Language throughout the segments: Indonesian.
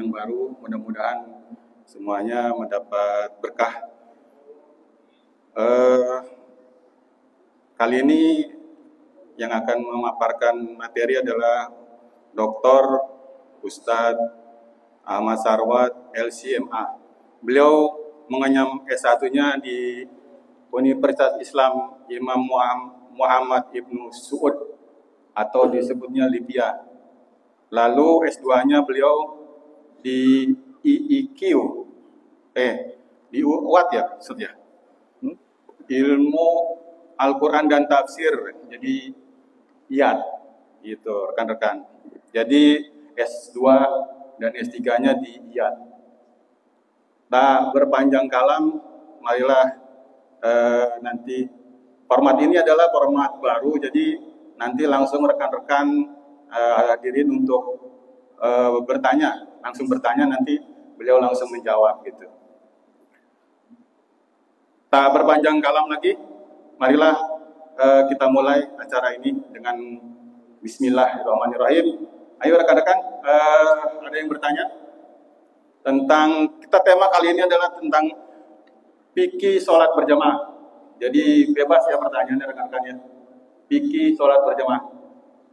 yang baru. Mudah-mudahan semuanya mendapat berkah. Kali ini yang akan memaparkan materi adalah Dr. Ustadz Ahmad Sarwat LCMA. Beliau mengenyam S1-nya di Universitas Islam Imam Muhammad Ibnu Saud atau disebutnya Libya. Lalu S2-nya beliau di IIQ, di UAT ya maksudnya. Ilmu Al-Quran dan Tafsir, jadi IAT, gitu rekan-rekan. Jadi S2 dan S3-nya di IAT. Tak berpanjang kalam, marilah nanti format ini adalah format baru, jadi nanti langsung rekan-rekan hadirin untuk langsung bertanya, nanti beliau langsung menjawab gitu. Tak berpanjang kalam lagi, marilah kita mulai acara ini dengan Bismillahirrahmanirrahim. Ayo rekan-rekan, ada yang bertanya tentang tema kali ini adalah tentang fikih sholat berjamaah. Jadi bebas ya pertanyaannya rekan-rekannya. Fikih sholat berjamaah.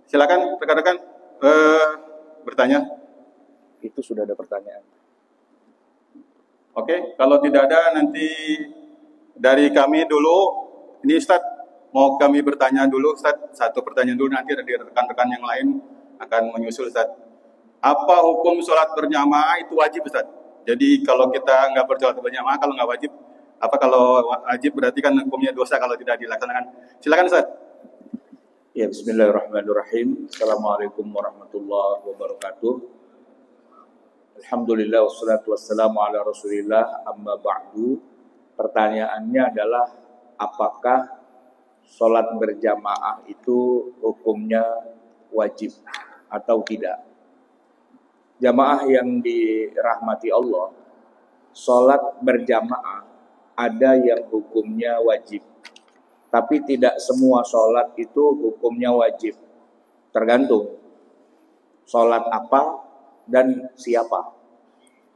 Silakan rekan-rekan bertanya. Itu sudah ada pertanyaan. Oke, kalau tidak ada nanti dari kami dulu. Ini Ustaz, mau kami bertanya dulu Ustaz. Satu pertanyaan dulu, nanti dari rekan-rekan yang lain akan menyusul Ustaz. Apa hukum sholat berjamaah itu wajib Ustaz? Jadi kalau kita nggak bersholat berjamaah, kalau nggak wajib, apa kalau wajib berarti kan hukumnya dosa kalau tidak dilaksanakan. Silakan Ustaz. Ya, bismillahirrahmanirrahim. Assalamualaikum warahmatullahi wabarakatuh. Alhamdulillah wassalatu wassalamu ala Rasulillah, amma ba'du. Pertanyaannya adalah apakah sholat berjamaah itu hukumnya wajib atau tidak? Jamaah yang dirahmati Allah, sholat berjamaah ada yang hukumnya wajib, tapi tidak semua sholat itu hukumnya wajib. Tergantung sholat apa dan siapa.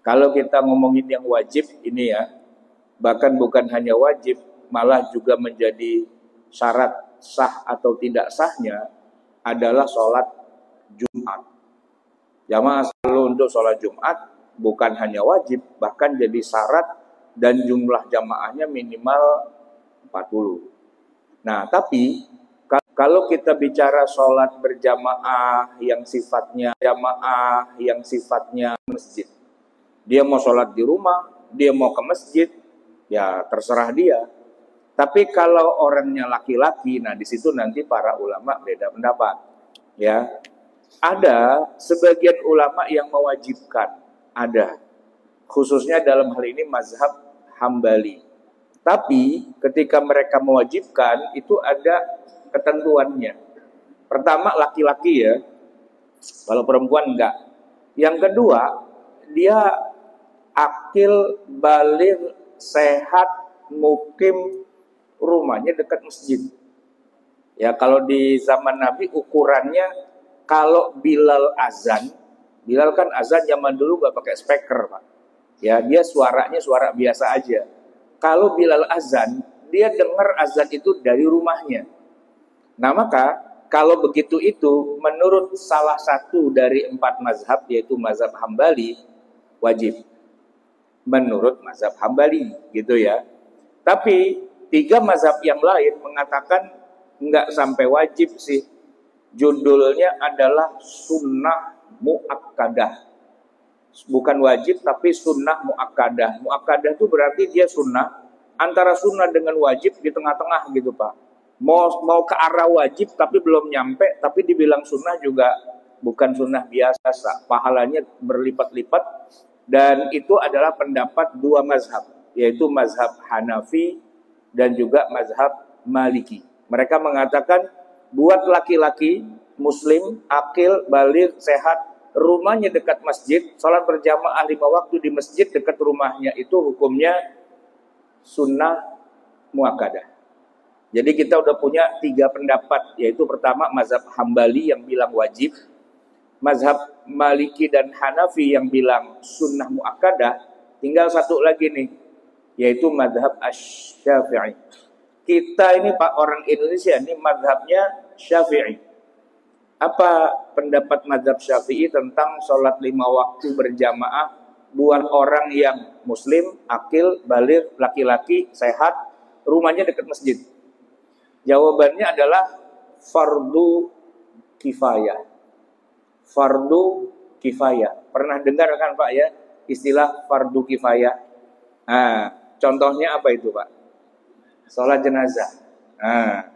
Kalau kita ngomongin yang wajib ini ya, bahkan bukan hanya wajib, malah juga menjadi syarat sah atau tidak sahnya adalah sholat Jumat. Jamaah selalu untuk sholat Jumat bukan hanya wajib, bahkan jadi syarat dan jumlah jamaahnya minimal 40. Nah, tapi kalau kita bicara sholat berjamaah yang sifatnya masjid, dia mau sholat di rumah, dia mau ke masjid, ya terserah dia. Tapi kalau orangnya laki-laki, nah di situ nanti para ulama beda pendapat. Ya, ada sebagian ulama yang mewajibkan, ada, khususnya dalam hal ini mazhab Hambali. Tapi ketika mereka mewajibkan itu ada ketentuannya. Pertama laki-laki ya, kalau perempuan enggak. Yang kedua, dia akil, baligh, sehat, mukim, rumahnya dekat masjid. Ya, kalau di zaman Nabi ukurannya, kalau Bilal azan, Bilal kan azan zaman dulu gak pakai speaker, Pak. Ya, dia suaranya suara biasa aja. Kalau Bilal azan, dia dengar azan itu dari rumahnya. Nah, maka kalau begitu itu, menurut salah satu dari 4 mazhab, yaitu mazhab Hambali, wajib. Menurut mazhab Hambali, gitu ya. Tapi 3 mazhab yang lain mengatakan enggak sampai wajib sih. Judulnya adalah sunnah muakkadah. Bukan wajib tapi sunnah muakkadah. Muakkadah itu berarti dia sunnah, antara sunnah dengan wajib di tengah-tengah gitu Pak. Mau ke arah wajib tapi belum nyampe, tapi dibilang sunnah juga bukan sunnah biasa. Pahalanya berlipat-lipat. Dan itu adalah pendapat 2 mazhab, yaitu mazhab Hanafi dan juga mazhab Maliki. Mereka mengatakan buat laki-laki muslim, akil, baligh, sehat, rumahnya dekat masjid, sholat berjamaah 5 waktu di masjid dekat rumahnya, itu hukumnya sunnah muakkadah. Jadi kita udah punya 3 pendapat, yaitu pertama mazhab Hambali yang bilang wajib, mazhab Maliki dan Hanafi yang bilang sunnah muakkadah, tinggal satu lagi nih, yaitu mazhab Asy-Syafi'i. Kita ini Pak orang Indonesia ini mazhabnya Syafi'i. Apa pendapat mazhab Syafi'i tentang sholat 5 waktu berjamaah buat orang yang muslim, akil, baligh, laki-laki, sehat, rumahnya dekat masjid? Jawabannya adalah fardu kifayah. Fardu kifayah. Pernah dengar kan Pak ya istilah fardu kifayah? Nah, contohnya apa itu Pak? Sholat jenazah. Nah,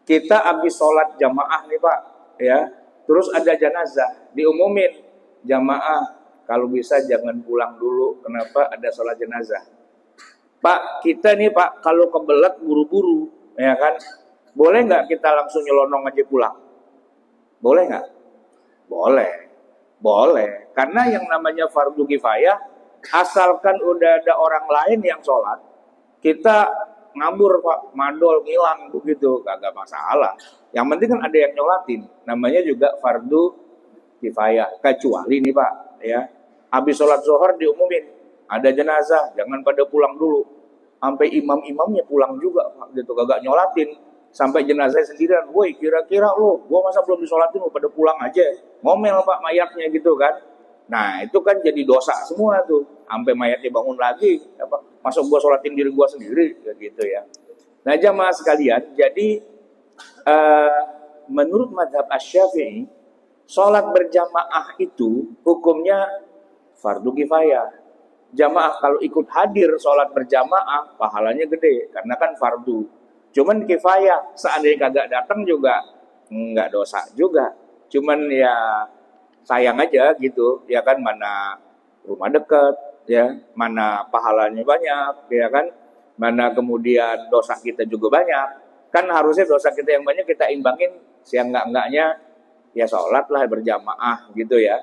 kita habis sholat jamaah nih Pak, ya. Terus ada jenazah, diumumin jamaah kalau bisa jangan pulang dulu. Kenapa? Ada sholat jenazah. Pak, kita nih Pak kalau kebelet buru-buru, ya kan? Boleh nggak kita langsung nyelonong aja pulang? Boleh nggak? Boleh. Boleh. Karena yang namanya fardu kifayah, asalkan udah ada orang lain yang sholat, kita ngabur Pak, madol, ngilang begitu, kagak masalah. Yang penting kan ada yang nyolatin, namanya juga fardu kifayah. Kecuali nih Pak, ya, habis sholat zuhur diumumin ada jenazah, jangan pada pulang dulu. Sampai imam-imamnya pulang juga Pak, gitu, kagak nyolatin. Sampai jenazah sendirian, woi kira-kira lo, gua masa belum disolatin lo pada pulang aja, ngomel Pak mayatnya gitu kan. Nah itu kan jadi dosa semua tuh, sampai mayatnya bangun lagi, apa? Masuk gua sholatin diri gua sendiri, gitu ya. Nah jamaah sekalian, jadi menurut mazhab Asy-Syafi'i, sholat berjamaah itu hukumnya fardu kifayah. Jamaah kalau ikut hadir sholat berjamaah, pahalanya gede, karena kan fardu. Cuman kifayah, seandainya kagak datang juga nggak dosa juga. Cuman ya sayang aja gitu, ya kan, mana rumah dekat, ya, mana pahalanya banyak, ya kan, mana kemudian dosa kita juga banyak. Kan harusnya dosa kita yang banyak kita imbangin, siang enggaknya ya sholat lah berjamaah gitu ya.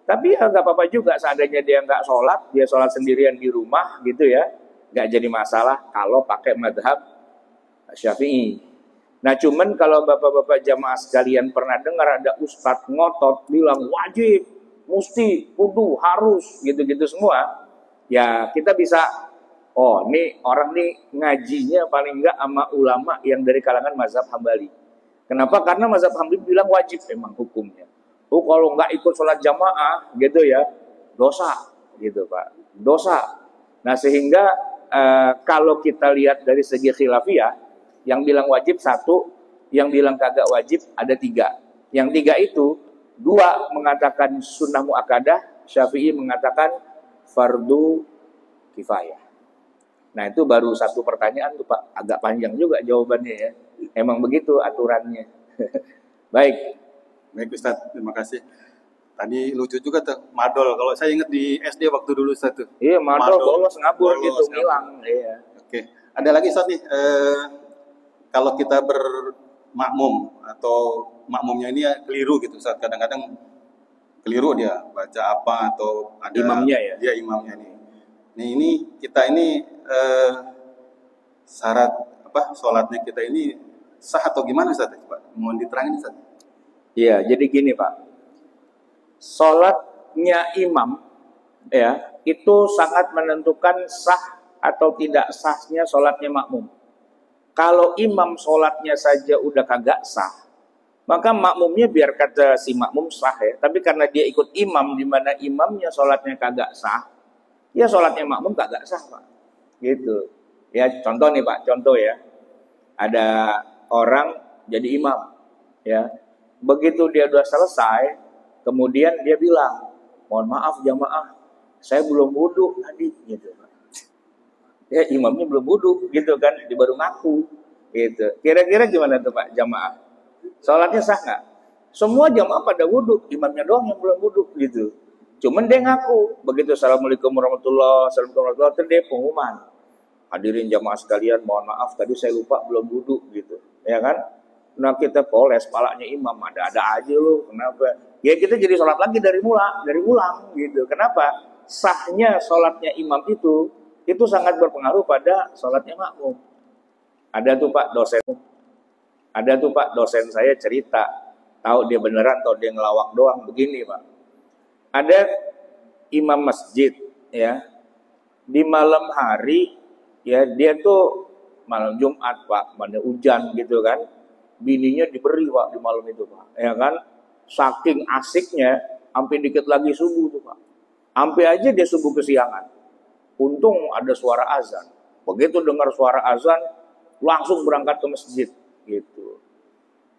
Tapi ya nggak apa-apa juga seandainya dia nggak sholat, dia sholat sendirian di rumah gitu ya, nggak jadi masalah kalau pakai mazhab Syafi'i. Nah cuman kalau bapak-bapak jamaah sekalian pernah dengar ada ustadz ngotot bilang wajib, mesti, kudu, harus, gitu-gitu semua, ya kita bisa, oh nih orang nih ngajinya paling enggak sama ulama yang dari kalangan mazhab Hambali. Kenapa? Karena mazhab Hambali bilang wajib memang hukumnya. Oh kalau nggak ikut sholat jamaah gitu ya, dosa gitu Pak, dosa. Nah sehingga kalau kita lihat dari segi khilafiyah, yang bilang wajib satu, yang bilang kagak wajib ada tiga. Yang tiga itu, dua mengatakan sunnah muakkadah, Syafi'i mengatakan fardu kifayah. Nah itu baru satu pertanyaan tuh Pak, agak panjang juga jawabannya ya. Emang begitu aturannya. Baik. Baik Ustaz, terima kasih. Tadi lucu juga tuh, madol. Kalau saya ingat di SD waktu dulu Ustaz tuh. Iya, madol bolos ngabur gitu, ngilang. Iya. Oke. Ada lagi Ustaz nih, kalau kita bermakmum atau makmumnya ini ya keliru gitu Ustaz. Kadang-kadang keliru dia baca apa atau ada imamnya ya. Dia imamnya nih. Nih ini kita ini syarat apa sholatnya kita ini sah atau gimana Ustaz? Pak, mohon diterangin Ustaz. Iya, jadi gini Pak. Sholatnya imam ya, itu sangat menentukan sah atau tidak sahnya sholatnya makmum. Kalau imam sholatnya saja udah kagak sah, maka makmumnya biar kata si makmum sah ya. Tapi karena dia ikut imam, di mana imamnya sholatnya kagak sah, ya sholatnya makmum kagak sah Pak. Gitu. Ya contoh nih Pak, contoh ya. Ada orang jadi imam, ya. Begitu dia udah selesai, kemudian dia bilang, mohon maaf jamaah, saya belum wudhu tadi, gitu. Ya imamnya belum wudhu gitu kan, dia baru ngaku gitu. Kira-kira gimana tuh Pak jamaah? Sholatnya sah nggak? Semua jamaah pada wudhu, imamnya doang yang belum wudhu gitu. Cuman dia ngaku, begitu assalamualaikum warahmatullahi wabarakatuh, terus dia pengumuman. Hadirin jamaah sekalian, mohon maaf tadi saya lupa belum wudhu gitu, ya kan? Nah kita poles palanya imam, ada aja lu, kenapa? Ya kita jadi sholat lagi dari ulang gitu. Kenapa? Sahnya sholatnya imam itu sangat berpengaruh pada sholatnya makmum. Ada tuh Pak dosen saya cerita, tahu dia beneran atau dia ngelawak doang. Begini Pak, ada imam masjid ya, di malam hari ya, dia tuh malam Jumat Pak, mana hujan gitu kan, bininya diberi Pak di malam itu Pak, ya kan, saking asiknya sampai dikit lagi subuh tuh Pak, sampai aja dia subuh kesiangan. Untung ada suara azan, begitu dengar suara azan langsung berangkat ke masjid gitu,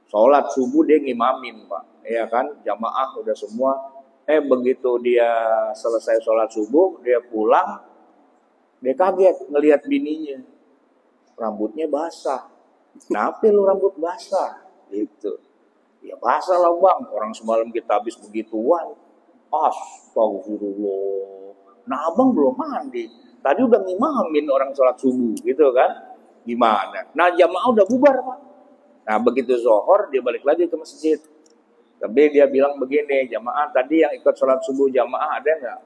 sholat subuh dia ngimamin Pak, ya kan, jamaah udah semua. Begitu dia selesai sholat subuh, dia pulang, dia kaget ngelihat bininya, rambutnya basah. Kenapa lu rambut basah? Gitu. Ya basah lah bang, orang semalam kita habis begituan. Astagfirullah. Nah abang belum mandi, tadi udah ngimamin orang sholat subuh gitu kan. Gimana? Nah jamaah udah bubar Pak. Nah begitu zuhur dia balik lagi ke masjid. Tapi dia bilang begini, jamaah tadi yang ikut sholat subuh jamaah ada nggak?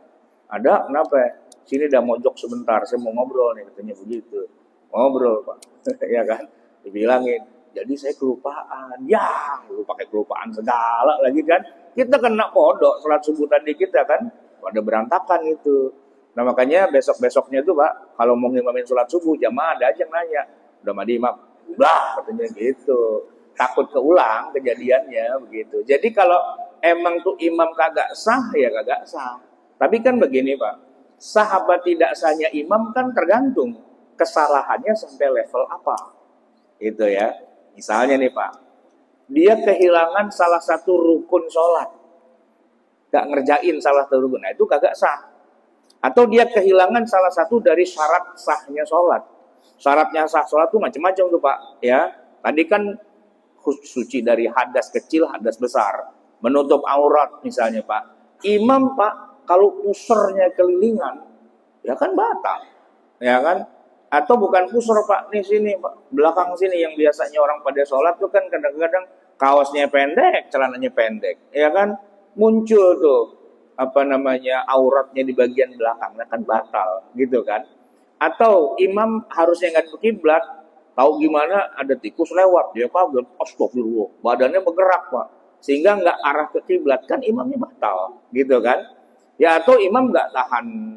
Ada, kenapa? Sini dah mojok sebentar, saya mau ngobrol nih, katanya begitu. Ngobrol Pak, ya kan? Dibilangin, jadi saya kelupaan. Ya, lu pakai kelupaan segala lagi kan? Kita kena kodok sholat subuh tadi kita kan, pada berantakan itu. Nah makanya besok-besoknya itu Pak, kalau mau ngimamin sholat subuh, jamaah ada aja yang nanya, udah mandi imam? Bah, katanya gitu. Takut keulang kejadiannya begitu. Jadi kalau emang tuh imam kagak sah, ya kagak sah. Tapi kan begini Pak, sahabat tidak sahnya imam kan tergantung kesalahannya sampai level apa. Itu ya. Misalnya nih Pak, dia kehilangan salah satu rukun sholat, gak ngerjain salah satu rukun, nah itu kagak sah. Atau dia kehilangan salah satu dari syarat sahnya sholat. Syaratnya sah sholat tuh macam-macam tuh Pak. Ya, tadi kan suci dari hadas kecil, hadas besar, menutup aurat misalnya Pak. Imam Pak, kalau pusernya kelilingan, ya kan batal, ya kan? Atau bukan puser Pak, nih sini Pak, belakang sini yang biasanya orang pada sholat tuh kan kadang-kadang kaosnya pendek, celananya pendek, ya kan? Muncul tuh auratnya di bagian belakang, nah kan batal, gitu kan? Atau imam harusnya nggak ke kiblat, tahu gimana ada tikus lewat, dia kaget, astagfirullah, badannya bergerak Pak, sehingga nggak arah ke kiblat, kan imamnya batal, gitu kan? Ya atau imam nggak tahan,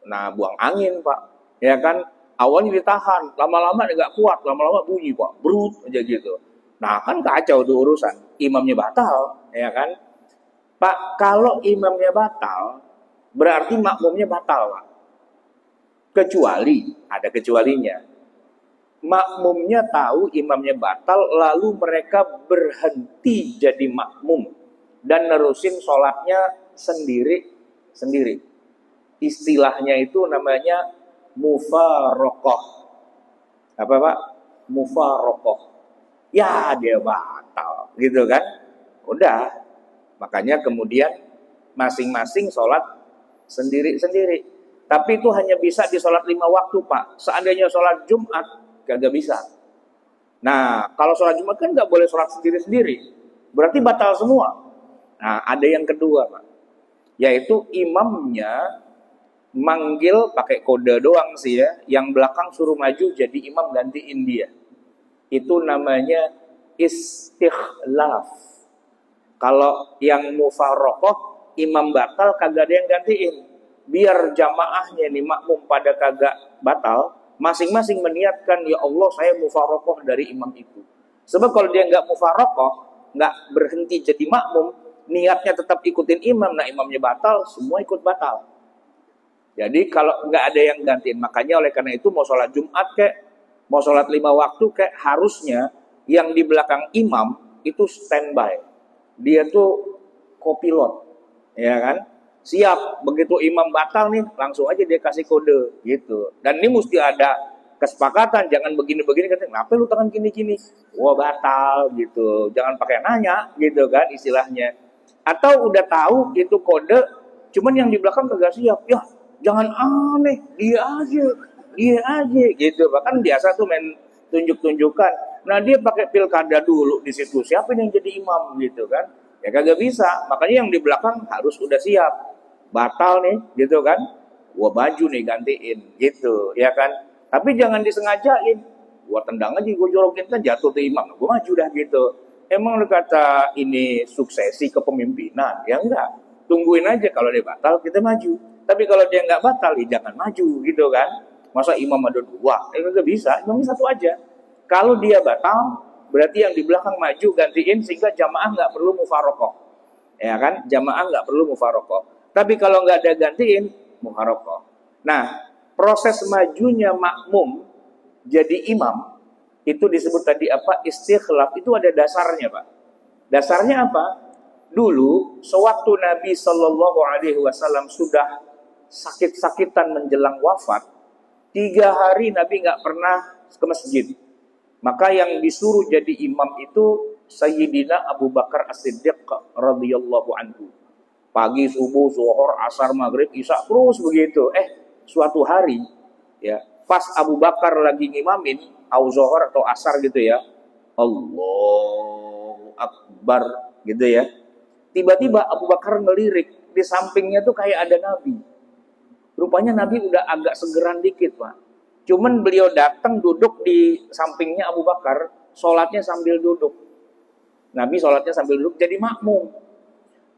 nah buang angin Pak, ya kan? Awalnya ditahan, lama-lama nggak kuat, lama-lama bunyi Pak, brut aja gitu. Nah kan kacau tuh urusan, imamnya batal, ya kan? Pak, kalau imamnya batal, berarti makmumnya batal Pak. Kecuali, ada kecualinya. Makmumnya tahu imamnya batal, lalu mereka berhenti jadi makmum dan nerusin sholatnya sendiri. Istilahnya itu namanya mufarokoh. Apa Pak? Mufarokoh. Ya dia batal, gitu kan? Udah, makanya kemudian masing-masing sholat sendiri-sendiri. Tapi itu hanya bisa di sholat 5 waktu Pak. Seandainya sholat Jumat, kagak bisa. Nah, kalau sholat Jumat kan nggak boleh sholat sendiri-sendiri. Berarti batal semua. Nah, ada yang kedua Pak. Yaitu imamnya manggil pakai kode doang sih ya. Yang belakang suruh maju jadi imam gantiin dia. Itu namanya istikhlaf. Kalau yang mufarokoh, imam batal kagak ada yang gantiin. Biar jamaahnya nih makmum pada kagak batal, masing-masing meniatkan, ya Allah saya mufarokoh dari imam itu. Sebab kalau dia nggak mufarokoh, nggak berhenti jadi makmum, niatnya tetap ikutin imam, nah imamnya batal, semua ikut batal. Jadi kalau nggak ada yang gantiin, makanya oleh karena itu mau sholat Jumat kek, mau sholat 5 waktu kek, harusnya yang di belakang imam itu standby. Dia tuh kopilot, ya kan? Siap, begitu imam batal nih, langsung aja dia kasih kode gitu. Dan ini mesti ada kesepakatan, jangan begini-begini, kenapa lu tangan gini-gini? Wah batal gitu, jangan pakai nanya gitu kan istilahnya. Atau udah tahu itu kode, cuman yang di belakang kagak siap, ya jangan aneh, dia aja gitu. Bahkan biasa tuh main tunjuk-tunjukkan. Nah dia pakai pilkada dulu di situ, siapa yang jadi imam gitu kan? Ya kagak bisa, makanya yang di belakang harus udah siap. Batal nih gitu kan, gua baju nih gantiin gitu ya kan, tapi jangan disengajain, gua tendang aja, gua jorokin kan jatuh tuh imam, gua maju dah gitu. Emang lu kata ini suksesi kepemimpinan? Ya enggak. Tungguin aja, kalau dia batal kita maju. Tapi kalau dia enggak batal, ya jangan maju gitu kan. Masa imam ada dua? Enggak bisa, imamnya satu aja. Kalau dia batal, berarti yang di belakang maju gantiin sehingga jamaah enggak perlu mufarokoh. Ya kan? Jamaah enggak perlu mufarokoh. Tapi kalau enggak ada gantiin, mufarokoh. Nah, proses majunya makmum jadi imam itu disebut tadi apa? Istikhlaf. Itu ada dasarnya, Pak. Dasarnya apa? Dulu sewaktu Nabi Shallallahu Alaihi Wasallam sudah sakit-sakitan menjelang wafat, 3 hari Nabi nggak pernah ke masjid. Maka yang disuruh jadi imam itu Sayyidina Abu Bakar As-Siddiq radhiyallahu anhu. Pagi, subuh, zuhur, asar, maghrib, isya terus begitu. Suatu hari ya, pas Abu Bakar lagi ngimamin au zuhur atau asar gitu ya, Allahu Akbar gitu ya. Tiba-tiba Abu Bakar ngelirik, di sampingnya tuh kayak ada Nabi. Rupanya Nabi udah agak segeran dikit, Pak. Cuman beliau datang duduk di sampingnya Abu Bakar, sholatnya sambil duduk. Nabi sholatnya sambil duduk jadi makmum.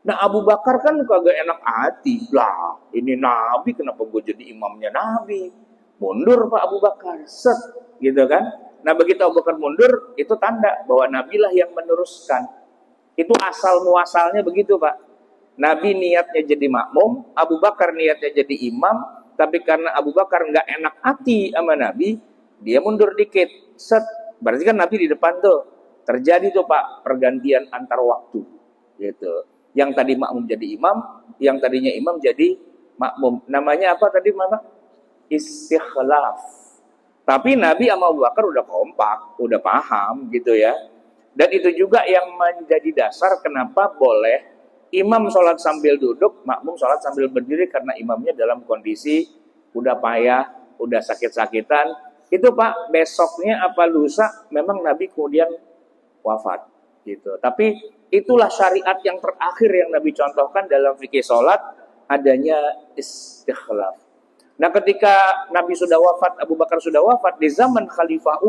Nah Abu Bakar kan kagak enak hati. Lah ini Nabi, kenapa gue jadi imamnya Nabi? Mundur Pak Abu Bakar, set gitu kan. Nah begitu Abu Bakar mundur, itu tanda bahwa Nabi lah yang meneruskan. Itu asal muasalnya begitu Pak. Nabi niatnya jadi makmum, Abu Bakar niatnya jadi imam, tapi karena Abu Bakar nggak enak hati sama Nabi, dia mundur dikit, set. Berarti kan Nabi di depan tuh. Terjadi tuh Pak pergantian antar waktu, gitu. Yang tadi makmum jadi imam, yang tadinya imam jadi makmum. Namanya apa tadi Mama? Istikhlaf. Tapi Nabi sama Abu Bakar udah kompak, udah paham gitu ya. Dan itu juga yang menjadi dasar kenapa boleh imam sholat sambil duduk, makmum sholat sambil berdiri, karena imamnya dalam kondisi udah payah, udah sakit-sakitan. Itu Pak, besoknya apa lusa memang Nabi kemudian wafat gitu. Tapi itulah syariat yang terakhir yang Nabi contohkan dalam fikih sholat, adanya istikhlaf. Nah ketika Nabi sudah wafat, Abu Bakar sudah wafat, di zaman Khalifah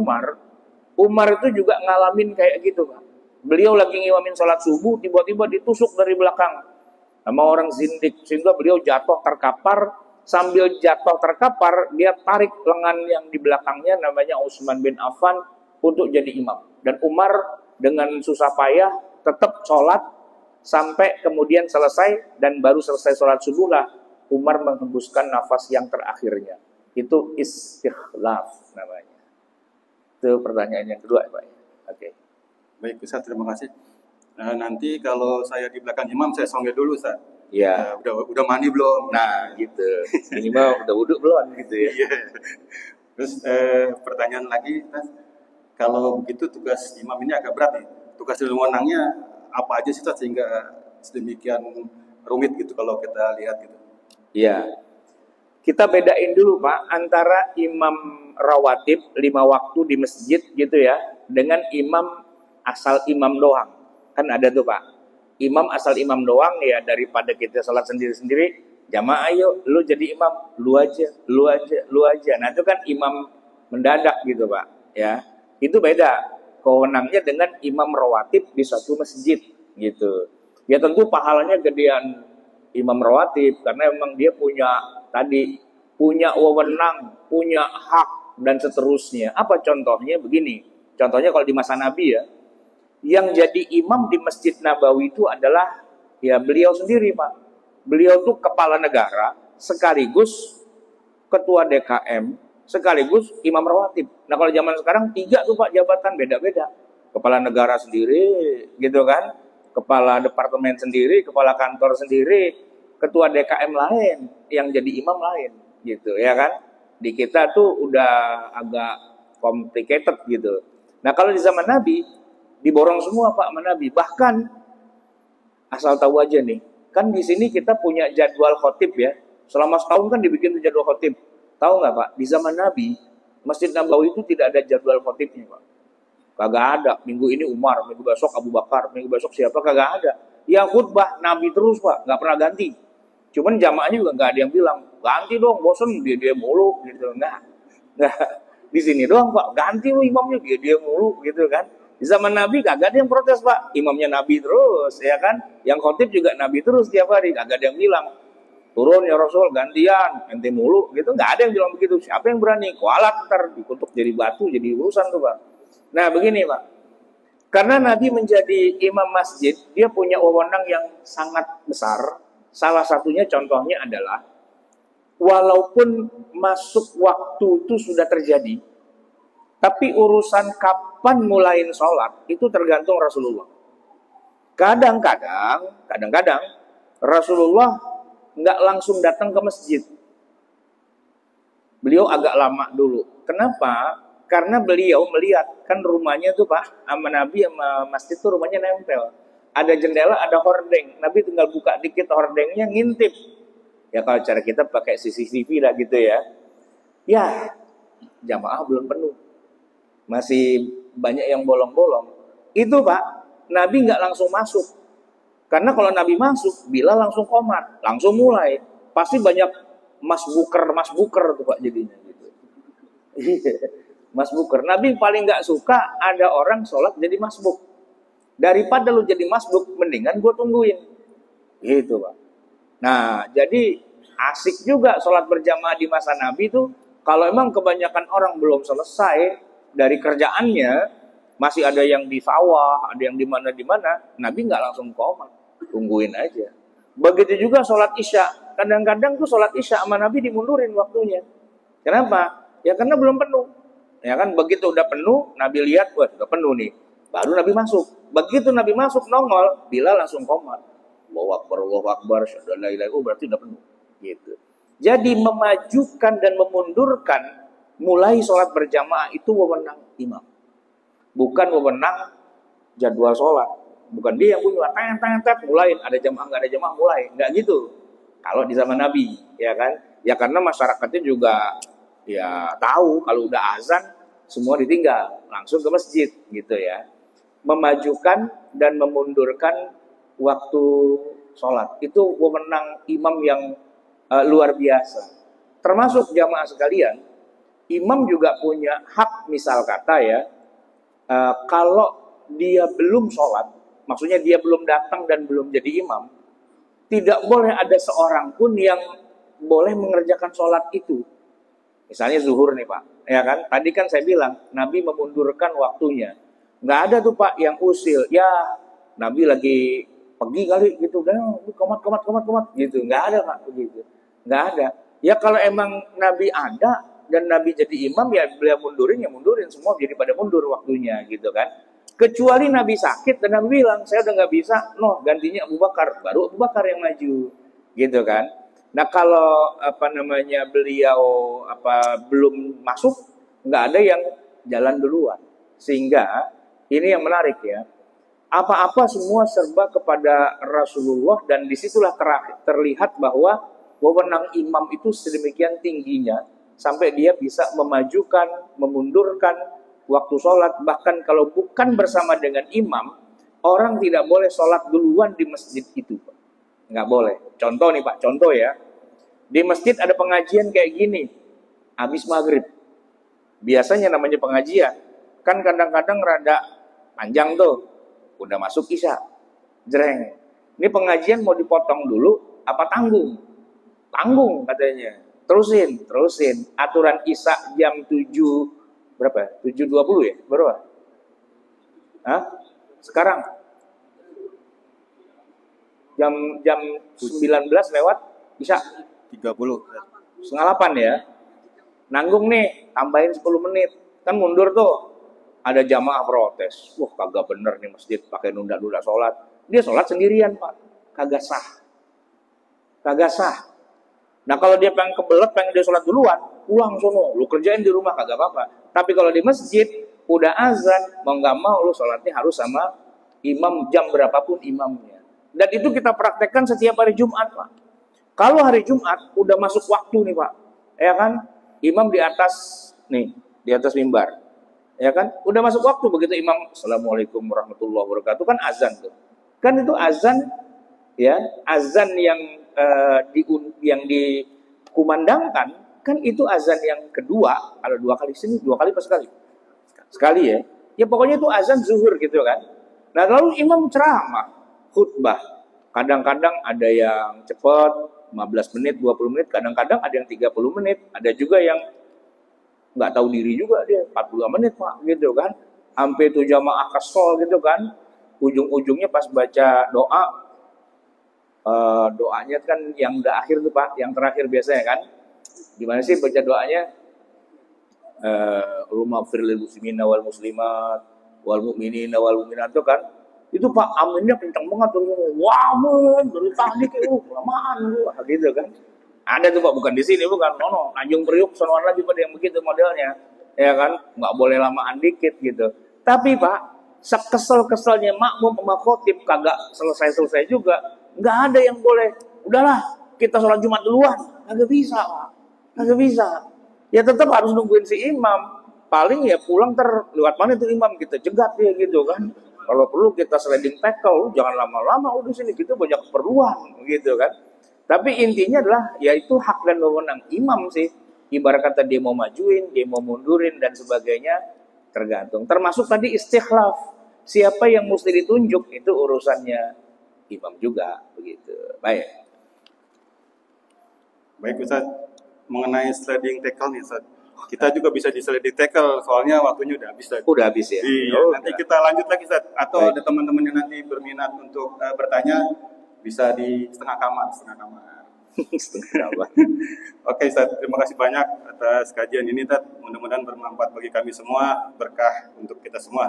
Umar itu juga ngalamin kayak gitu Pak. Beliau lagi ngimamin sholat subuh, tiba-tiba ditusuk dari belakang sama orang zindik, sehingga beliau jatuh terkapar. Sambil jatuh terkapar, dia tarik lengan yang di belakangnya, namanya Utsman bin Affan, untuk jadi imam. Dan Umar dengan susah payah tetap sholat sampai kemudian selesai, dan baru selesai sholat subuh lah Umar menghembuskan nafas yang terakhirnya. Itu istikhlaf namanya. Itu pertanyaan yang kedua ya Pak. Oke. Baik Ustaz, terima kasih. Nanti kalau saya di belakang imam, saya songgil dulu Ustaz. Ya. Udah mandi belum? Nah gitu. Minimal udah wudhu belum gitu ya. Iya. Terus pertanyaan lagi, Ustaz. Kalau begitu tugas imam ini agak berat nih. Tugas dan wewenangnya apa aja sih Ustaz, sehingga sedemikian rumit gitu kalau kita lihat gitu. Iya. Kita bedain dulu Pak antara imam rawatib 5 waktu di masjid gitu ya, dengan imam asal imam doang. Kan ada tuh Pak. Imam asal imam doang ya, daripada kita sholat sendiri-sendiri, jamaah ayo, lu jadi imam, lu aja. Nah itu kan imam mendadak gitu Pak. Ya, itu beda kewenangnya dengan imam rawatib di satu masjid gitu. Ya tentu pahalanya gedean imam rawatib, karena memang dia punya wewenang, punya hak dan seterusnya. Apa contohnya? Begini, contohnya kalau di masa Nabi ya, yang jadi imam di Masjid Nabawi itu adalah ya beliau sendiri Pak. Beliau tuh kepala negara sekaligus ketua DKM sekaligus imam rawatib. Nah kalau zaman sekarang 3 tuh Pak jabatan beda-beda. Kepala negara sendiri gitu kan, kepala departemen sendiri, kepala kantor sendiri, ketua DKM lain, yang jadi imam lain gitu ya kan. Di kita tuh udah agak complicated gitu. Nah kalau di zaman Nabi diborong semua Pak sama Nabi. Bahkan asal tahu aja nih, kan di sini kita punya jadwal khotib ya. Selama setahun kan dibikin jadwal khotib. Tahu nggak Pak? Di zaman Nabi, Masjid Nabawi itu tidak ada jadwal khotibnya Pak. Kagak ada. Minggu ini Umar, minggu besok Abu Bakar, minggu besok siapa, kagak ada. Yang khutbah Nabi terus Pak, nggak pernah ganti. Cuman jamaahnya juga nggak ada yang bilang ganti dong, bosen dia mulu gitu. Nggak. Di sini doang Pak, ganti lu imamnya dia mulu gitu kan. Di zaman Nabi kagak ada yang protes, Pak. Imamnya Nabi terus, ya kan? Yang khotib juga Nabi terus tiap hari. Kagak ada yang bilang, turun ya Rasul, gantian, ente mulu. Gitu, nggak ada yang bilang begitu. Siapa yang berani? Kualat ntar dikutuk jadi batu, jadi urusan tuh, Pak. Nah, begini, Pak. Karena Nabi menjadi imam masjid, dia punya wewenang yang sangat besar. Salah satunya contohnya adalah, walaupun masuk waktu itu sudah terjadi, tapi urusan kapan mulain sholat itu tergantung Rasulullah. Kadang-kadang Rasulullah nggak langsung datang ke masjid. Beliau agak lama dulu. Kenapa? Karena beliau melihat, kan rumahnya tuh Pak, sama Nabi sama masjid tuh rumahnya nempel. Ada jendela, ada hordeng. Nabi tinggal buka dikit hordengnya, ngintip. Ya kalau cara kita pakai CCTV lah gitu ya. Ya, jamaah belum penuh. Masih banyak yang bolong-bolong. Itu Pak, Nabi nggak langsung masuk. Karena kalau Nabi masuk, Bilal langsung qomat, langsung mulai. Pasti banyak mas buker tuh Pak jadinya gitu. Masbuker. Nabi paling nggak suka ada orang sholat jadi masbuk. Daripada lu jadi masbuk, mendingan gue tungguin. Gitu Pak. Nah, jadi asik juga sholat berjamaah di masa Nabi tuh. Kalau emang kebanyakan orang belum selesai dari kerjaannya, masih ada yang di sawah, ada yang di mana, Nabi nggak langsung qomat, tungguin aja. Begitu juga sholat isya. Kadang-kadang tuh sholat isya sama Nabi dimundurin waktunya. Kenapa? Ya karena belum penuh. Ya kan, begitu udah penuh, Nabi lihat, wah udah penuh nih. Baru Nabi masuk. Begitu Nabi masuk nongol, Bilal langsung qomat. Allahu Akbar, syahadu la ilaha illallah, berarti udah penuh. Gitu. Jadi memajukan dan memundurkan mulai sholat berjamaah itu wewenang imam. Bukan wewenang jadwal sholat. Bukan dia yang punya tang mulain, ada jamaah nggak ada jamaah mulai, nggak gitu. Kalau di zaman Nabi, ya kan? Ya karena masyarakatnya juga ya tahu kalau udah azan semua ditinggal langsung ke masjid gitu ya. Memajukan dan memundurkan waktu sholat itu wewenang imam yang luar biasa. Termasuk jamaah sekalian, imam juga punya hak, misal kata ya, kalau dia belum sholat, maksudnya dia belum datang dan belum jadi imam, tidak boleh ada seorang pun yang boleh mengerjakan sholat itu. Misalnya zuhur nih Pak, ya kan? Tadi kan saya bilang Nabi memundurkan waktunya. Nggak ada tuh Pak yang usil. Ya Nabi lagi pergi kali gitu, udah komat gitu. Nggak ada Pak begitu. Nggak ada. Ya kalau emang Nabi ada dan Nabi jadi imam, ya beliau mundurin semua jadi pada mundur waktunya gitu kan. Kecuali Nabi sakit dan Nabi bilang saya udah nggak bisa, gantinya Abu Bakar, baru Abu Bakar yang maju, gitu kan. Nah kalau beliau belum masuk, nggak ada yang jalan duluan. Sehingga ini yang menarik ya, apa-apa semua serba kepada Rasulullah, dan disitulah terlihat bahwa wewenang imam itu sedemikian tingginya sampai dia bisa memajukan, memundurkan waktu sholat. Bahkan kalau bukan bersama dengan imam, orang tidak boleh sholat duluan di masjid itu, nggak boleh. Contoh nih Pak, contoh ya. Di masjid ada pengajian kayak gini, habis maghrib. Biasanya namanya pengajian, kan kadang-kadang rada panjang tuh, udah masuk isya, jreng. Ini pengajian mau dipotong dulu, apa tanggung? Tanggung katanya, terusin. Aturan isya jam 7, berapa? 7.20 ya? Berapa? Hah? Sekarang? Jam 19 lewat isya. 30. Setengah 8 ya. Nanggung nih, tambahin 10 menit. Kan mundur tuh. Ada jamaah protes. Wah kagak bener nih masjid pakai nunda-nunda sholat. Dia sholat sendirian Pak. Kagak sah. Nah kalau dia pengen kebelet, pengen dia sholat duluan, pulang sono. Lu kerjain di rumah kagak apa-apa. Tapi kalau di masjid, udah azan, mau nggak mau lu sholatnya harus sama imam jam berapapun imamnya. Dan itu kita praktekkan setiap hari Jumat Pak. Kalau hari Jumat udah masuk waktu nih Pak, ya kan? Imam di atas mimbar, ya kan? Udah masuk waktu, begitu imam Assalamualaikum warahmatullahi wabarakatuh, kan azan tuh. Kan itu azan, ya, azan yang dikumandangkan, kan itu azan yang kedua. Kalau 2 kali sini, 2 kali apa sekali? Sekali ya. Ya pokoknya itu azan zuhur gitu kan. Nah lalu imam ceramah, khutbah. Kadang-kadang ada yang cepat, 15 menit, 20 menit. Kadang-kadang ada yang 30 menit. Ada juga yang nggak tahu diri juga dia, 42 menit Pak, gitu kan. Sampai itu jamaah kesel gitu kan. Ujung-ujungnya pas baca doa, doanya kan yang udah akhir tuh Pak, yang terakhir biasanya kan. Gimana sih baca doanya? Allahumma ighfir lil muslimina wal muslimat wal mu'minina wal mu'minat itu kan. Itu Pak aminnya kenceng banget tuh. Wah, dari tadi kayak kelamaan lu gitu kan. Ada tuh Pak, bukan di sini bukan. No, Tanjung Priuk sonoan lagi pada yang begitu modelnya. Ya kan? Enggak boleh lamaan dikit gitu. Tapi Pak, sekesel-keselnya makmum sama khotib kagak selesai-selesai juga. Enggak ada yang boleh. Udahlah, kita sholat Jumat duluan. Kagak bisa, Pak. Kagak bisa. Ya tetap harus nungguin si imam. Paling ya pulang lewat mana itu imam, kita cegat dia gitu kan. Kalau perlu kita sliding tackle, jangan lama-lama udah sini, kita banyak keperluan gitu kan. Tapi intinya adalah yaitu hak dan wewenang imam sih. Ibarat kata dia mau majuin, dia mau mundurin dan sebagainya tergantung. Termasuk tadi istikhlaf. Siapa yang mesti ditunjuk itu urusannya imam juga begitu. Baik. Baik Ustaz, mengenai sliding tackle nih Ustaz. Kita juga bisa di sliding tackle, soalnya waktunya udah habis Ustaz. Udah habis ya? Iya, nanti kita lanjut lagi Ustaz. Atau ada teman-teman yang nanti berminat untuk bertanya, bisa di setengah kamar. Setengah kamar. Oke Ustaz, terima kasih banyak atas kajian ini Ustaz. Mudah-mudahan bermanfaat bagi kami semua, berkah untuk kita semua.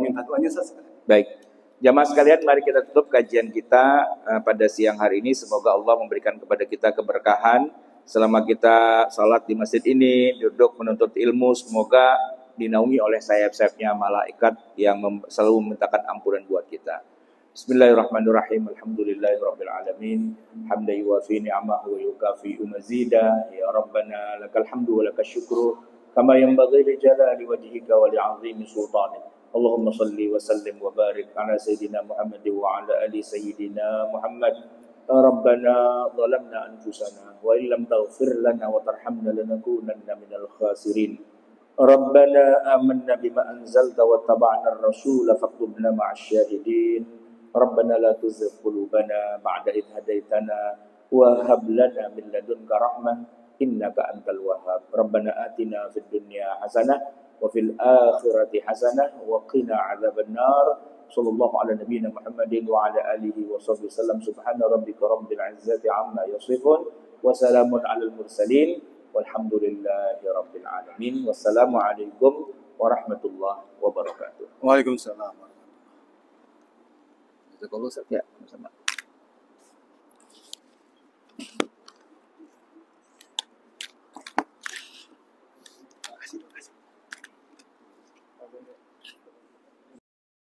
Minta doanya Ustaz. Baik. Jamaah sekalian, mari kita tutup kajian kita pada siang hari ini. Semoga Allah memberikan kepada kita keberkahan selama kita salat di masjid ini, duduk menuntut ilmu. Semoga dinaungi oleh sayap-sayapnya malaikat yang selalu memintakan ampunan buat kita. Bismillahirrahmanirrahim. Alhamdulillahirabbil alamin. Hamdan yuwafi ni'amahu wa yukafi mazida. Ya Rabbana lakal hamdu wa lakasy syukru kama yanbaghi li jalali wajhika wa li'azimi sultanik. Allahumma salli wa sallim wa barik ala sayyidina Muhammad wa ala ali sayyidina Muhammad. Rabbana zalamna anfusana wa illam taghfir lana wa tarhamna lanakunanna minal khasirin. Rabbana amanna bima anzalta wa taba'na ar-rasula faktubna ma'asy syahidin. Rabbana la tuzigh qulubana ba'da idh hadaitana wa hab lana min ladunka rahmah innaka antal wahhab. Rabbana atina fid dunya hasanah wa fil akhirati hasanah wa qina adzabannar. Sallallahu ala nabiyyina Muhammadin wa ala alihi wa sahbihi wasallam. Subhana rabbika rabbil izzati amma yasifun wa salamun alal mursalin walhamdulillahi rabbil alamin. Wassalamualaikum warahmatullahi wabarakatuh. Waalaikumsalam. Ya, sama.